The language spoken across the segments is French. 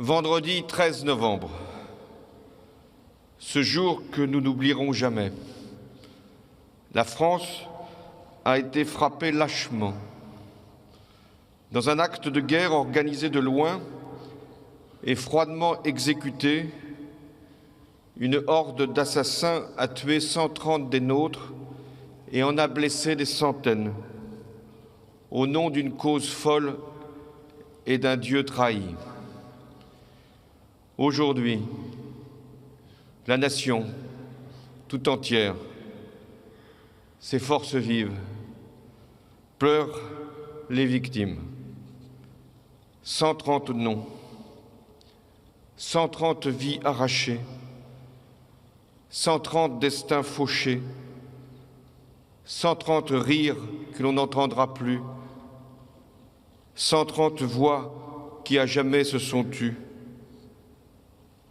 Vendredi 13 novembre, ce jour que nous n'oublierons jamais. La France a été frappée lâchement. Dans un acte de guerre organisé de loin et froidement exécuté, une horde d'assassins a tué 130 des nôtres et en a blessé des centaines, au nom d'une cause folle et d'un Dieu trahi. Aujourd'hui, la nation tout entière, ses forces vives, pleure les victimes. 130 noms, 130 vies arrachées, 130 destins fauchés, 130 rires que l'on n'entendra plus, 130 voix qui à jamais se sont tues.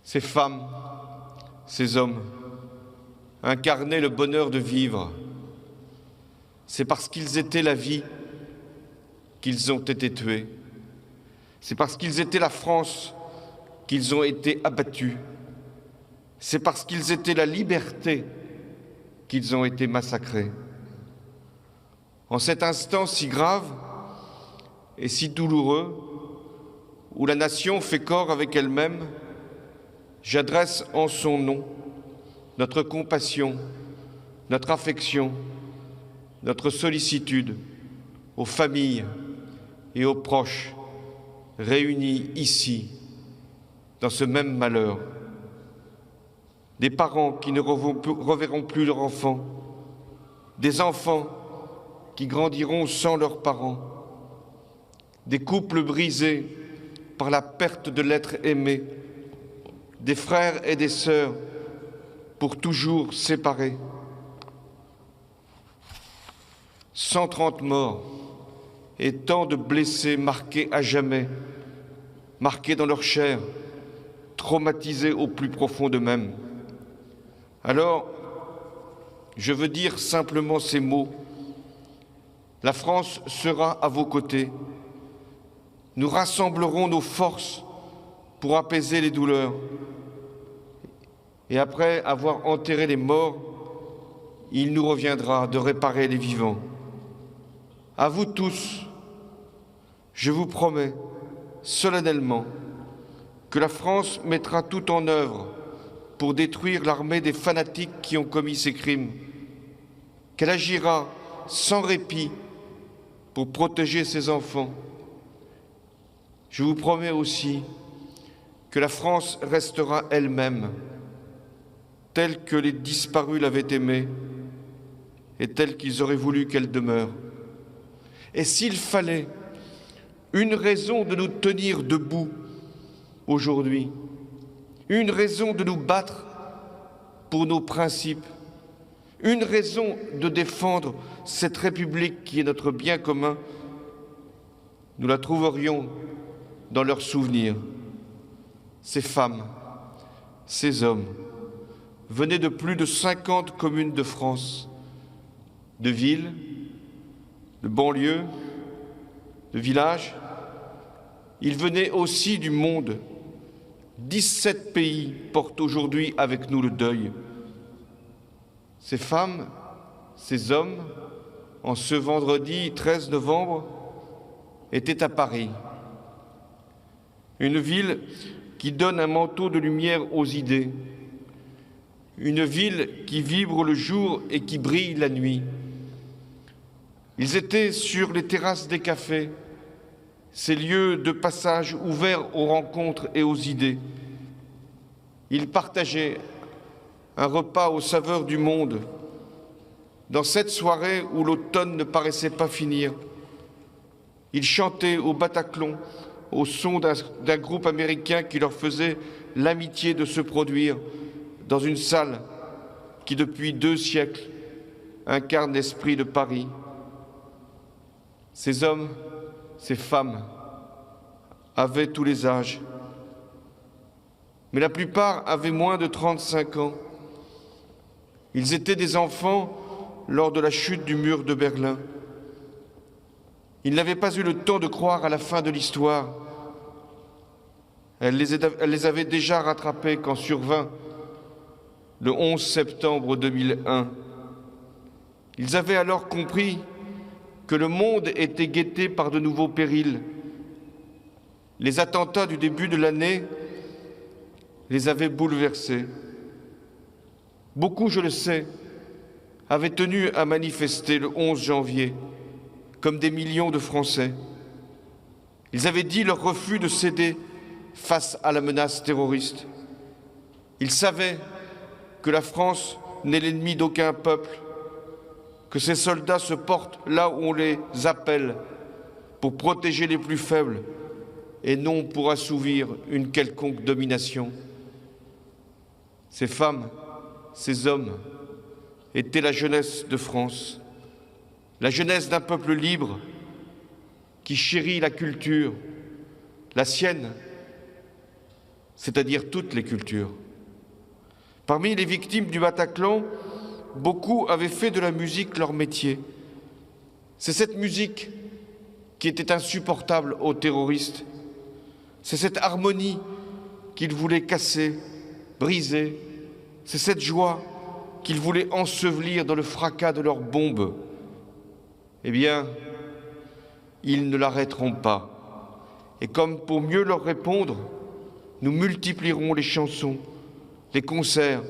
Ces femmes, ces hommes incarnaient le bonheur de vivre. C'est parce qu'ils étaient la vie qu'ils ont été tués. C'est parce qu'ils étaient la France qu'ils ont été abattus. C'est parce qu'ils étaient la liberté qu'ils ont été massacrés. En cet instant si grave et si douloureux, où la nation fait corps avec elle-même, j'adresse en son nom notre compassion, notre affection, notre sollicitude aux familles et aux proches réunis ici, dans ce même malheur. Des parents qui ne reverront plus leurs enfants, des enfants qui grandiront sans leurs parents, des couples brisés par la perte de l'être aimé, des frères et des sœurs pour toujours séparés. 130 morts et tant de blessés marqués à jamais, marqués dans leur chair, traumatisés au plus profond d'eux-mêmes. Alors, je veux dire simplement ces mots. La France sera à vos côtés. Nous rassemblerons nos forces pour apaiser les douleurs. Et après avoir enterré les morts, il nous reviendra de réparer les vivants. À vous tous, je vous promets solennellement que la France mettra tout en œuvre pour détruire l'armée des fanatiques qui ont commis ces crimes, qu'elle agira sans répit pour protéger ses enfants. Je vous promets aussi que la France restera elle-même, telle que les disparus l'avaient aimée et telle qu'ils auraient voulu qu'elle demeure. Et s'il fallait une raison de nous tenir debout aujourd'hui, une raison de nous battre pour nos principes, une raison de défendre cette République qui est notre bien commun, nous la trouverions dans leurs souvenirs. Ces femmes, ces hommes venaient de plus de 50 communes de France, de villes, de banlieues, de villages. Ils venaient aussi du monde. 17 pays portent aujourd'hui avec nous le deuil. Ces femmes, ces hommes, en ce vendredi 13 novembre, étaient à Paris, une ville qui donne un manteau de lumière aux idées, une ville qui vibre le jour et qui brille la nuit. Ils étaient sur les terrasses des cafés, ces lieux de passage ouverts aux rencontres et aux idées. Ils partageaient un repas aux saveurs du monde. Dans cette soirée où l'automne ne paraissait pas finir, ils chantaient au Bataclan au son d'un groupe américain qui leur faisait l'amitié de se produire dans une salle qui, depuis 2 siècles, incarne l'esprit de Paris. Ces hommes, ces femmes avaient tous les âges, mais la plupart avaient moins de 35 ans. Ils étaient des enfants lors de la chute du mur de Berlin. Ils n'avaient pas eu le temps de croire à la fin de l'histoire. Elle les avait déjà rattrapés quand survint le 11 septembre 2001. Ils avaient alors compris que le monde était guetté par de nouveaux périls. Les attentats du début de l'année les avaient bouleversés. Beaucoup, je le sais, avaient tenu à manifester le 11 janvier, comme des millions de Français. Ils avaient dit leur refus de céder face à la menace terroriste. Ils savaient que la France n'est l'ennemi d'aucun peuple, que ses soldats se portent là où on les appelle pour protéger les plus faibles et non pour assouvir une quelconque domination. Ces femmes, ces hommes étaient la jeunesse de France, la jeunesse d'un peuple libre qui chérit la culture, la sienne, c'est-à-dire toutes les cultures. Parmi les victimes du Bataclan, beaucoup avaient fait de la musique leur métier. C'est cette musique qui était insupportable aux terroristes. C'est cette harmonie qu'ils voulaient casser, briser. C'est cette joie qu'ils voulaient ensevelir dans le fracas de leurs bombes. Eh bien, ils ne l'arrêteront pas. Et comme pour mieux leur répondre, nous multiplierons les chansons, les concerts,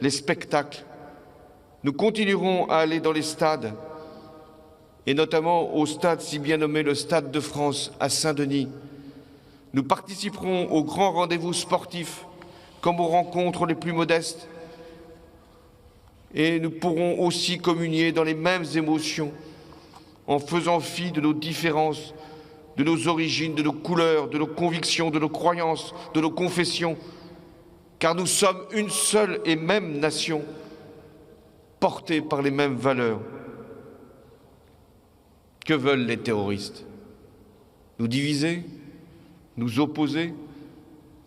les spectacles. Nous continuerons à aller dans les stades, et notamment au stade si bien nommé le Stade de France à Saint-Denis. Nous participerons aux grands rendez-vous sportifs, comme aux rencontres les plus modestes, et nous pourrons aussi communier dans les mêmes émotions, en faisant fi de nos différences, de nos origines, de nos couleurs, de nos convictions, de nos croyances, de nos confessions, car nous sommes une seule et même nation, portée par les mêmes valeurs. Que veulent les terroristes? Nous diviser? Nous opposer?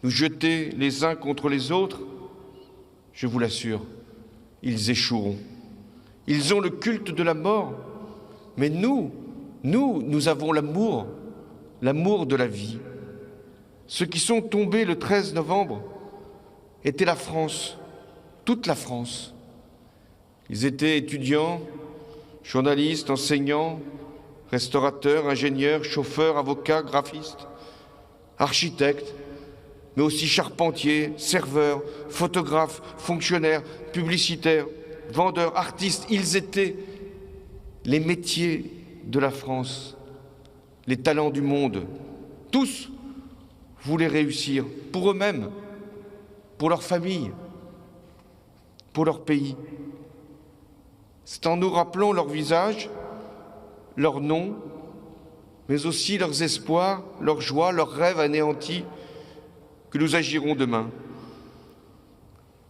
Nous jeter les uns contre les autres? Je vous l'assure, ils échoueront. Ils ont le culte de la mort, mais nous avons l'amour de la vie. Ceux qui sont tombés le 13 novembre étaient la France, toute la France. Ils étaient étudiants, journalistes, enseignants, restaurateurs, ingénieurs, chauffeurs, avocats, graphistes, architectes, mais aussi charpentiers, serveurs, photographes, fonctionnaires, publicitaires, vendeurs, artistes. Ils étaient les métiers de la France, les talents du monde. Tous voulaient réussir pour eux-mêmes, pour leur famille, pour leur pays. C'est en nous rappelant leurs visages, leurs noms, mais aussi leurs espoirs, leurs joies, leurs rêves anéantis, que nous agirons demain.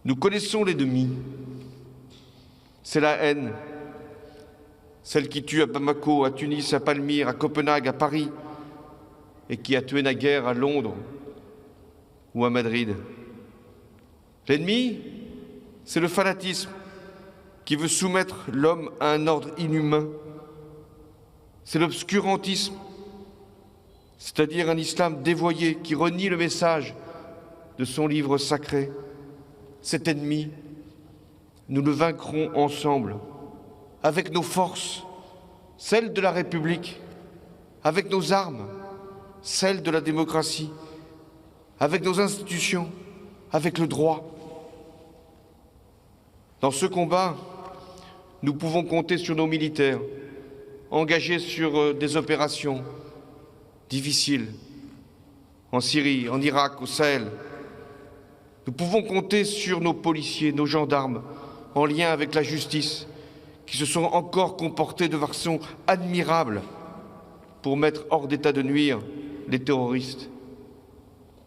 Nous connaissons l'ennemi. C'est la haine, celle qui tue à Bamako, à Tunis, à Palmyre, à Copenhague, à Paris, et qui a tué naguère à Londres ou à Madrid. L'ennemi, c'est le fanatisme qui veut soumettre l'homme à un ordre inhumain. C'est l'obscurantisme, c'est-à-dire un islam dévoyé qui renie le message de son livre sacré. Cet ennemi, nous le vaincrons ensemble, avec nos forces, celles de la République, avec nos armes, celles de la démocratie, avec nos institutions, avec le droit. Dans ce combat, nous pouvons compter sur nos militaires, engagés sur des opérations difficiles, en Syrie, en Irak, au Sahel. Nous pouvons compter sur nos policiers, nos gendarmes, en lien avec la justice, qui se sont encore comportés de façon admirable pour mettre hors d'état de nuire les terroristes.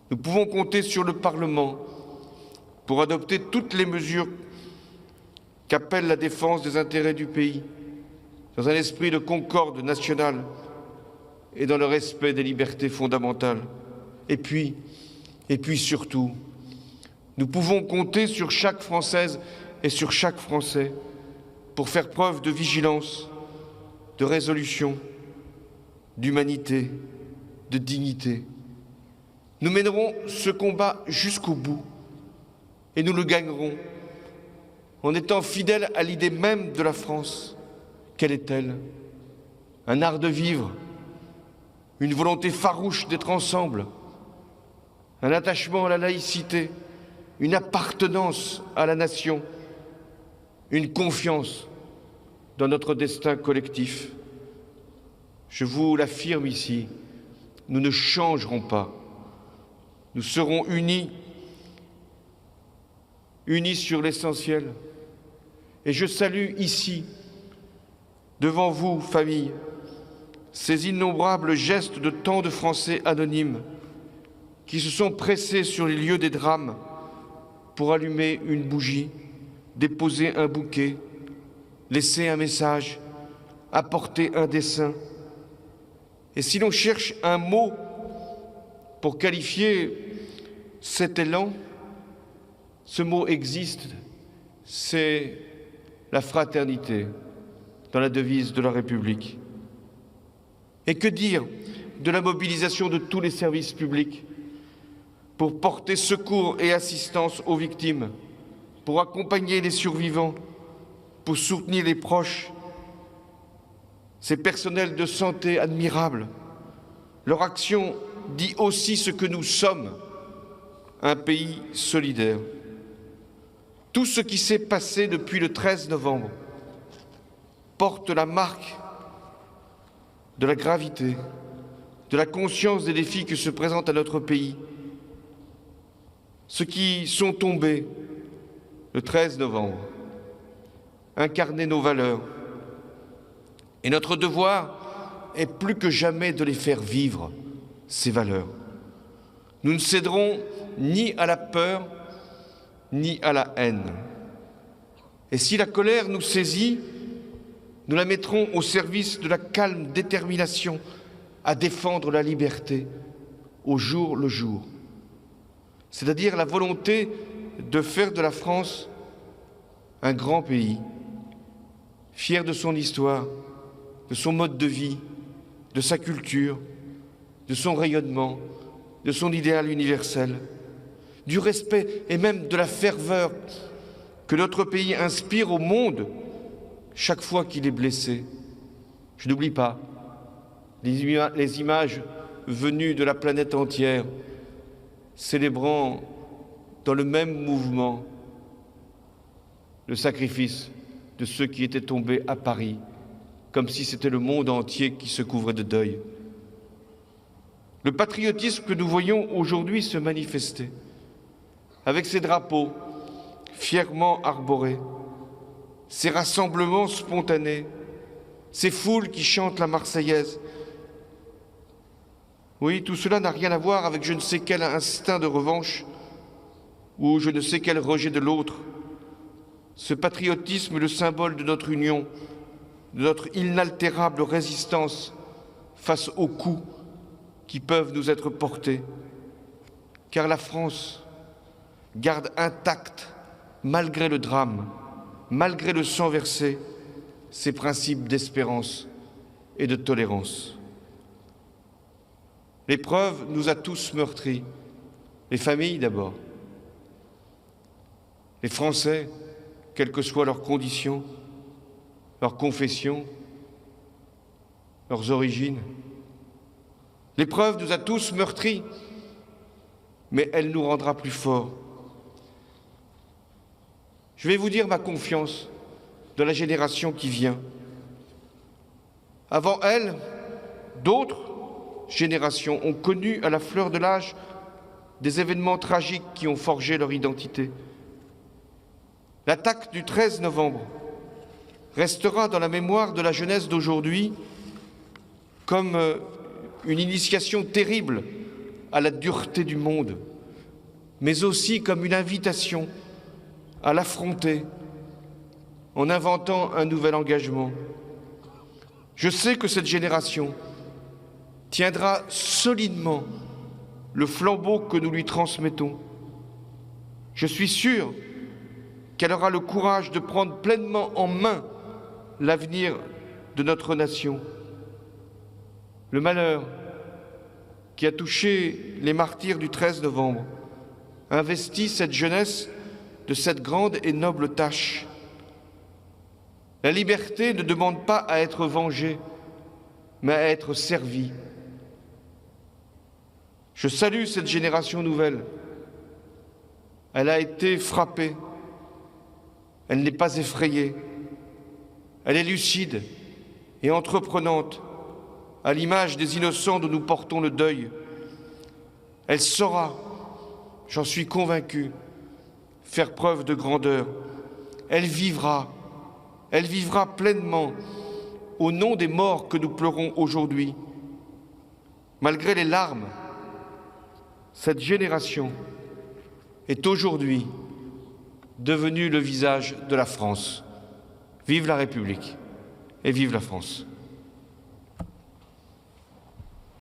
Nous pouvons compter sur le Parlement pour adopter toutes les mesures qu'appelle la défense des intérêts du pays, dans un esprit de concorde nationale et dans le respect des libertés fondamentales. Et puis surtout, nous pouvons compter sur chaque Française et sur chaque Français pour faire preuve de vigilance, de résolution, d'humanité, de dignité. Nous mènerons ce combat jusqu'au bout et nous le gagnerons en étant fidèles à l'idée même de la France. Quelle est-elle? Un art de vivre, une volonté farouche d'être ensemble, un attachement à la laïcité, une appartenance à la nation, une confiance dans notre destin collectif. Je vous l'affirme ici, nous ne changerons pas. Nous serons unis sur l'essentiel. Et je salue ici, devant vous, famille, ces innombrables gestes de tant de Français anonymes qui se sont pressés sur les lieux des drames pour allumer une bougie, déposer un bouquet, laisser un message, apporter un dessin. Et si l'on cherche un mot pour qualifier cet élan, ce mot existe, c'est la fraternité dans la devise de la République. Et que dire de la mobilisation de tous les services publics pour porter secours et assistance aux victimes, pour accompagner les survivants, pour soutenir les proches, ces personnels de santé admirables. Leur action dit aussi ce que nous sommes, un pays solidaire. Tout ce qui s'est passé depuis le 13 novembre porte la marque de la gravité, de la conscience des défis que se présentent à notre pays. Ceux qui sont tombés le 13 novembre incarnaient nos valeurs. Et notre devoir est plus que jamais de les faire vivre, ces valeurs. Nous ne céderons ni à la peur, ni à la haine. Et si la colère nous saisit, nous la mettrons au service de la calme détermination à défendre la liberté au jour le jour. C'est-à-dire la volonté de faire de la France un grand pays, fier de son histoire, de son mode de vie, de sa culture, de son rayonnement, de son idéal universel, du respect et même de la ferveur que notre pays inspire au monde chaque fois qu'il est blessé. Je n'oublie pas les images venues de la planète entière, célébrant dans le même mouvement le sacrifice de ceux qui étaient tombés à Paris, comme si c'était le monde entier qui se couvrait de deuil. Le patriotisme que nous voyons aujourd'hui se manifester, avec ces drapeaux fièrement arborés, ces rassemblements spontanés, ces foules qui chantent la Marseillaise. Oui, tout cela n'a rien à voir avec je ne sais quel instinct de revanche ou je ne sais quel rejet de l'autre. Ce patriotisme est le symbole de notre union, de notre inaltérable résistance face aux coups qui peuvent nous être portés. Car la France garde intact, malgré le drame, malgré le sang versé, ses principes d'espérance et de tolérance. L'épreuve nous a tous meurtris, les familles d'abord, les Français, quelles que soient leurs conditions, leurs confessions, leurs origines. L'épreuve nous a tous meurtris, mais elle nous rendra plus forts. Je vais vous dire ma confiance dans la génération qui vient. Avant elle, d'autres générations ont connu à la fleur de l'âge des événements tragiques qui ont forgé leur identité. L'attaque du 13 novembre restera dans la mémoire de la jeunesse d'aujourd'hui comme une initiation terrible à la dureté du monde, mais aussi comme une invitation à l'affronter en inventant un nouvel engagement. Je sais que cette génération tiendra solidement le flambeau que nous lui transmettons. Je suis sûr qu'elle aura le courage de prendre pleinement en main l'avenir de notre nation. Le malheur qui a touché les martyrs du 13 novembre, investit cette jeunesse de cette grande et noble tâche. La liberté ne demande pas à être vengée, mais à être servie. Je salue cette génération nouvelle. Elle a été frappée. Elle n'est pas effrayée. Elle est lucide et entreprenante, à l'image des innocents dont nous portons le deuil. Elle saura, j'en suis convaincu, faire preuve de grandeur. Elle vivra pleinement au nom des morts que nous pleurons aujourd'hui. Malgré les larmes, cette génération est aujourd'hui devenue le visage de la France. Vive la République et vive la France.